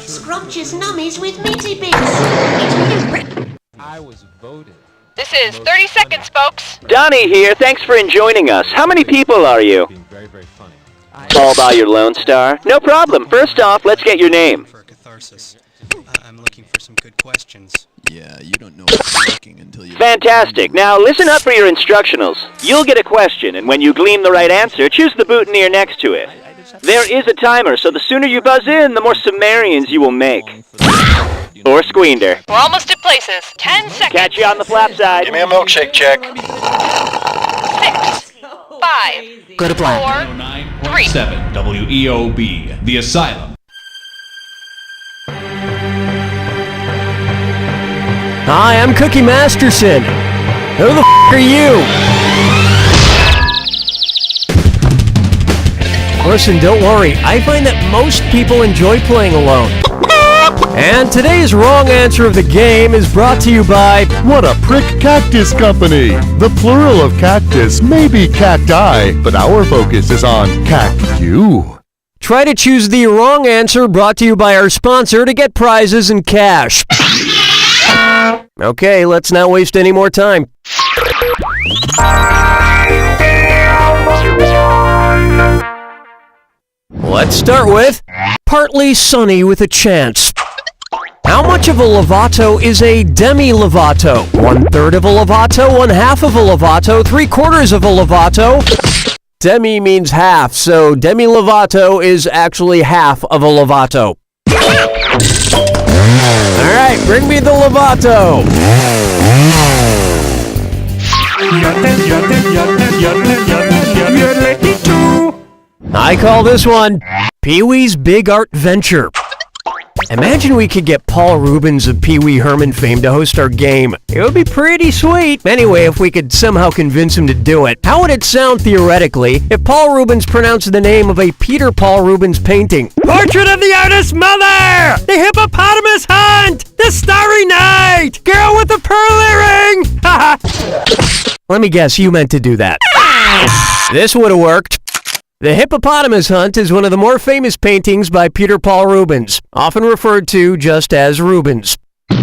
Scrumptious nummies with meaty bits. I was voted. This is 30 seconds, folks. Donnie here. Thanks for joining us. How many people are you? Being very, very funny. All by your Lone Star? No problem. First off, let's get your name. For catharsis. I'm looking for some good questions. Yeah, you don't know what's working until you... Fantastic. Now listen up for your instructionals. You'll get a question, and when you glean the right answer, choose the boutonniere next to it. There is a timer, so the sooner you buzz in, the more Sumerians you will make. Or squeender. We're almost at places. 10 seconds. Catch you on the flap side. Give me a milkshake check. 6, 5, Go to black. 4, 3. 7 WEOB, The Asylum. Hi, I'm Cookie Masterson. Who the are you? Listen, don't worry. I find that most people enjoy playing alone. And today's wrong answer of the game is brought to you by... What a Prick Cactus Company! The plural of cactus may be cacti, but our focus is on cac-you. Try to choose the wrong answer, brought to you by our sponsor, to get prizes and cash. Okay, let's not waste any more time. Let's start with partly sunny with a chance. How much of a levato is a demi-levato? 1/3 of a levato, 1/2 of a levato, 3/4 of a levato? Demi means half, so demi-levato is actually half of a levato. Alright, bring me the levato! I call this one Pee-wee's Big Art Venture. Imagine we could get Paul Rubens of Pee Wee Herman fame to host our game. It would be pretty sweet. Anyway, if we could somehow convince him to do it, how would it sound theoretically if Paul Rubens pronounced the name of a Peter Paul Rubens painting? Portrait of the Artist's Mother! The Hippopotamus Hunt! The Starry Night! Girl with the pearl earring! Haha! Let me guess, you meant to do that. This would have worked. The Hippopotamus Hunt is one of the more famous paintings by Peter Paul Rubens, often referred to just as Rubens. You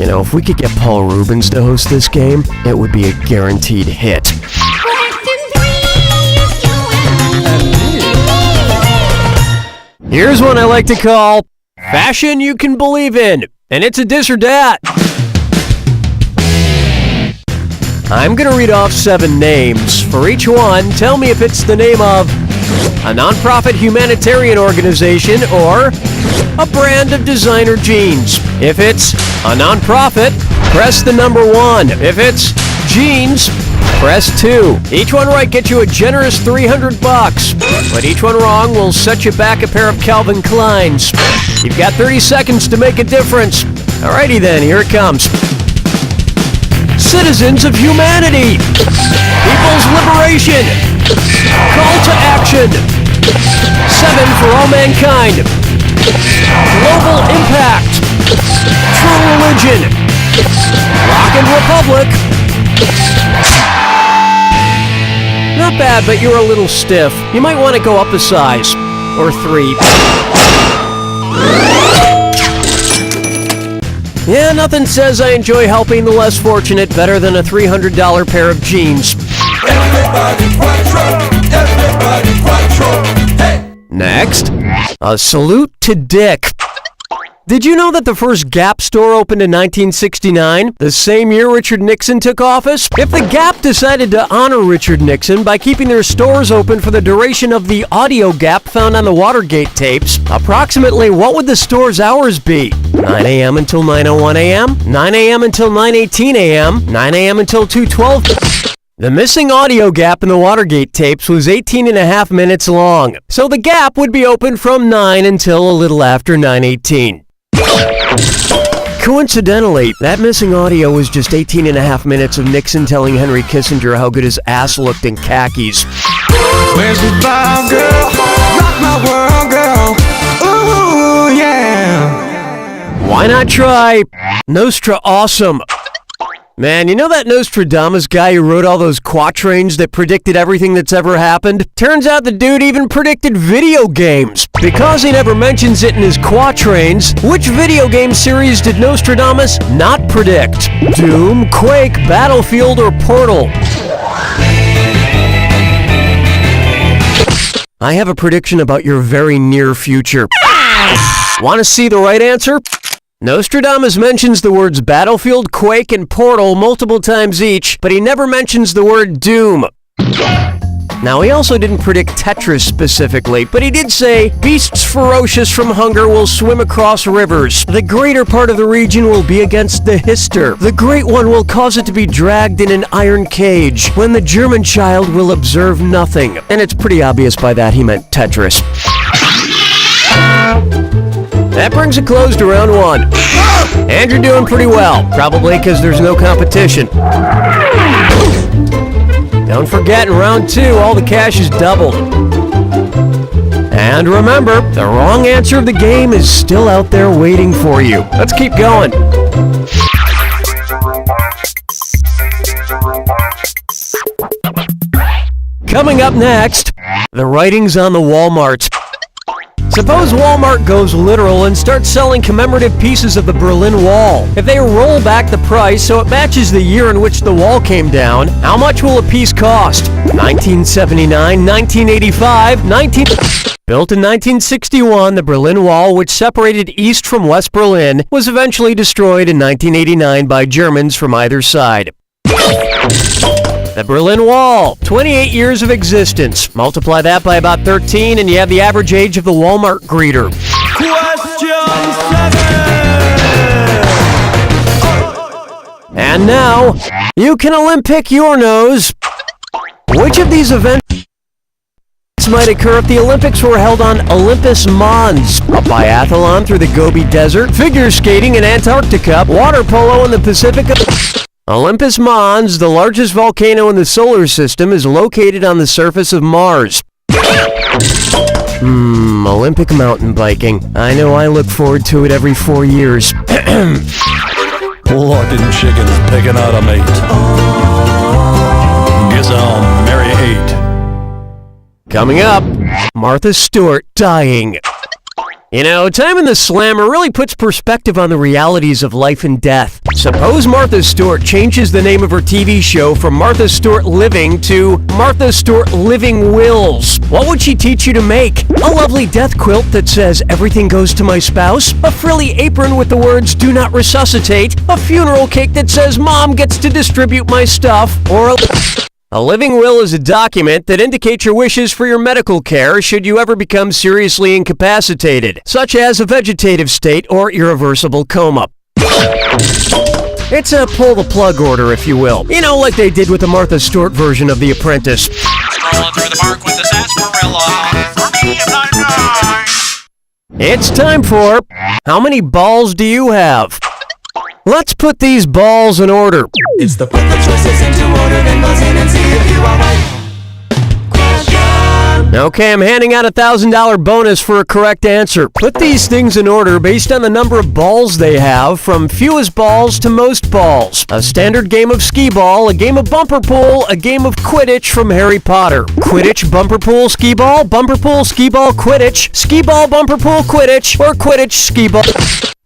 know, if we could get Paul Rubens to host this game, it would be a guaranteed hit. Here's one I like to call Fashion You Can Believe In, and it's a dis or dat. I'm gonna read off 7 names. For each one, tell me if it's the name of a nonprofit humanitarian organization or a brand of designer jeans. If it's a nonprofit, press the number 1. If it's jeans, press 2. Each one right gets you a generous $300, but each one wrong will set you back a pair of Calvin Kleins. You've got 30 seconds to make a difference. Alrighty then, here it comes. Citizens of Humanity, People's Liberation, Call to Action, 7 for All Mankind, Global Impact, True Religion, Rockin' Republic. Not bad, but you're a little stiff. You might want to go up a size, or 3. Yeah, nothing says I enjoy helping the less fortunate better than a $300 pair of jeans. Hey! Next, a salute to Dick. Did you know that the first Gap store opened in 1969, the same year Richard Nixon took office? If the Gap decided to honor Richard Nixon by keeping their stores open for the duration of the audio gap found on the Watergate tapes, approximately what would the store's hours be? 9 a.m. until 9:01 a.m., 9 a.m. until 9:18 a.m., 9 a.m. until 2:12. The missing audio gap in the Watergate tapes was 18.5 minutes long, so the gap would be open from 9 until a little after 9:18. Coincidentally, that missing audio was just 18.5 minutes of Nixon telling Henry Kissinger how good his ass looked in khakis. Where's the vibe, girl? Rock my world, girl. Ooh, yeah. Why not try Nostra Awesome? Man, you know that Nostradamus guy who wrote all those quatrains that predicted everything that's ever happened? Turns out the dude even predicted video games. Because he never mentions it in his quatrains, which video game series did Nostradamus not predict? Doom, Quake, Battlefield, or Portal? I have a prediction about your very near future. Want to see the right answer? Nostradamus mentions the words Battlefield, Quake, and Portal multiple times each, but he never mentions the word Doom. Now, he also didn't predict Tetris specifically, but he did say, beasts ferocious from hunger will swim across rivers. The greater part of the region will be against the Hister. The great one will cause it to be dragged in an iron cage, when the German child will observe nothing. And it's pretty obvious by that he meant Tetris. That brings a close to round one. And you're doing pretty well, probably because there's no competition. Don't forget, in round two, all the cash is doubled. And remember, the wrong answer of the game is still out there waiting for you. Let's keep going. Coming up next, the writings on the Walmarts. Suppose Walmart goes literal and starts selling commemorative pieces of the Berlin Wall. If they roll back the price so it matches the year in which the wall came down, how much will a piece cost? 1979, 1985, Built in 1961, the Berlin Wall, which separated East from West Berlin, was eventually destroyed in 1989 by Germans from either side. The Berlin Wall, 28 years of existence. Multiply that by about 13 and you have the average age of the Walmart greeter. And now, you can Olympic your nose. Which of these events might occur if the Olympics were held on Olympus Mons? A biathlon through the Gobi Desert, figure skating in Antarctica, water polo in the Pacific. Olympus Mons, the largest volcano in the solar system, is located on the surface of Mars. Olympic mountain biking. I know I look forward to it every 4 years. Looking chickens picking out a mate. Guess I'll marry 8. Coming up, Martha Stewart dying. You know, time in the slammer really puts perspective on the realities of life and death. Suppose Martha Stewart changes the name of her TV show from Martha Stewart Living to Martha Stewart Living Wills. What would she teach you to make? A lovely death quilt that says, "Everything goes to my spouse"? A frilly apron with the words, "Do not resuscitate"? A funeral cake that says, "Mom gets to distribute my stuff"? Or a living will is a document that indicates your wishes for your medical care should you ever become seriously incapacitated, such as a vegetative state or irreversible coma. It's a pull-the-plug order, if you will. You know, like they did with the Martha Stewart version of The Apprentice. Strolling through the park with the sarsaparilla. For me, if I die. It's time for How Many Balls Do You Have? Let's put these balls in order. It's the put the choices into order, then buzz in and see if you are right. Question. Okay, I'm handing out a $1,000 bonus for a correct answer. Put these things in order based on the number of balls they have, from fewest balls to most balls. A standard game of skee-ball, a game of bumper pool, a game of Quidditch from Harry Potter. Quidditch, bumper pool, skee-ball, bumper pool, skee-ball, Quidditch, skee-ball, bumper pool, Quidditch, or Quidditch, skee-ball.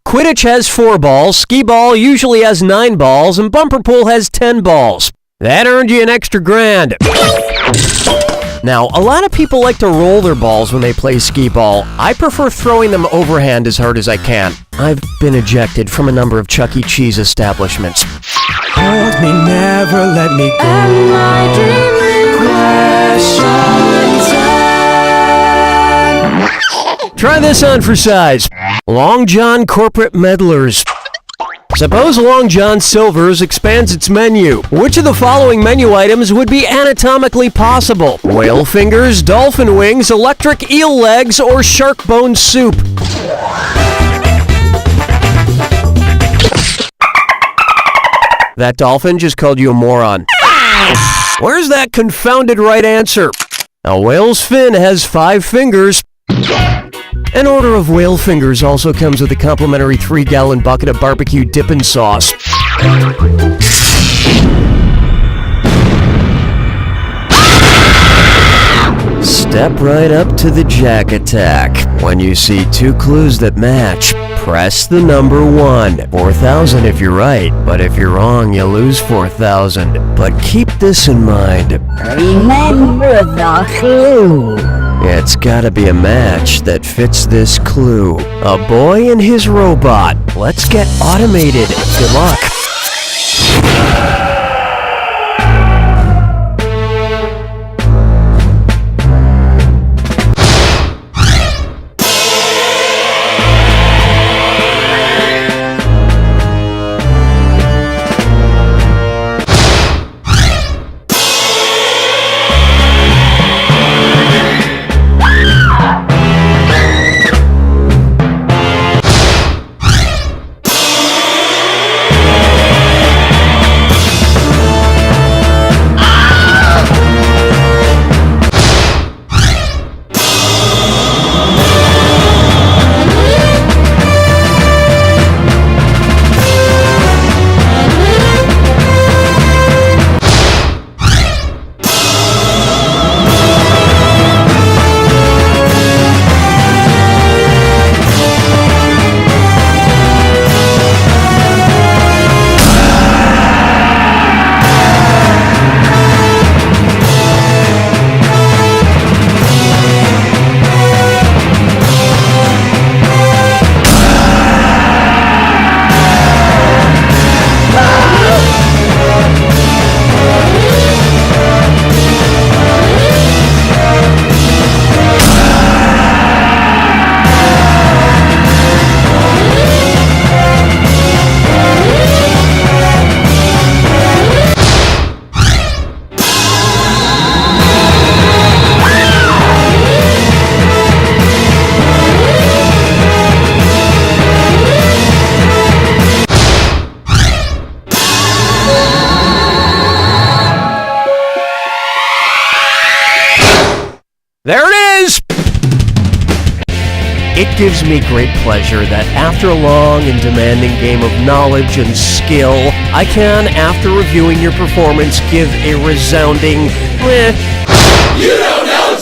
Quidditch has 4 balls, skee-ball usually has 9 balls, and bumper pool has 10 balls. That earned you an extra grand. Now, a lot of people like to roll their balls when they play skee-ball. I prefer throwing them overhand as hard as I can. I've been ejected from a number of Chuck E. Cheese establishments. Hold me, never let me go. Am I dreaming? Question time. Try this on for size. Long John Corporate Meddlers. Suppose Long John Silver's expands its menu. Which of the following menu items would be anatomically possible? Whale fingers, dolphin wings, electric eel legs, or shark bone soup? That dolphin just called you a moron. Where's that confounded right answer? A whale's fin has 5 fingers. An order of whale fingers also comes with a complimentary 3-gallon bucket of barbecue dipping sauce. Step right up to the Jack Attack. When you see two clues that match, press the number 1. 4,000 if you're right, but if you're wrong, you lose 4,000. But keep this in mind. Remember the clue. It's gotta be a match that fits this clue. A boy and his robot. Let's get automated. Good luck. There it is! It gives me great pleasure that after a long and demanding game of knowledge and skill, I can, after reviewing your performance, give a resounding, You don't know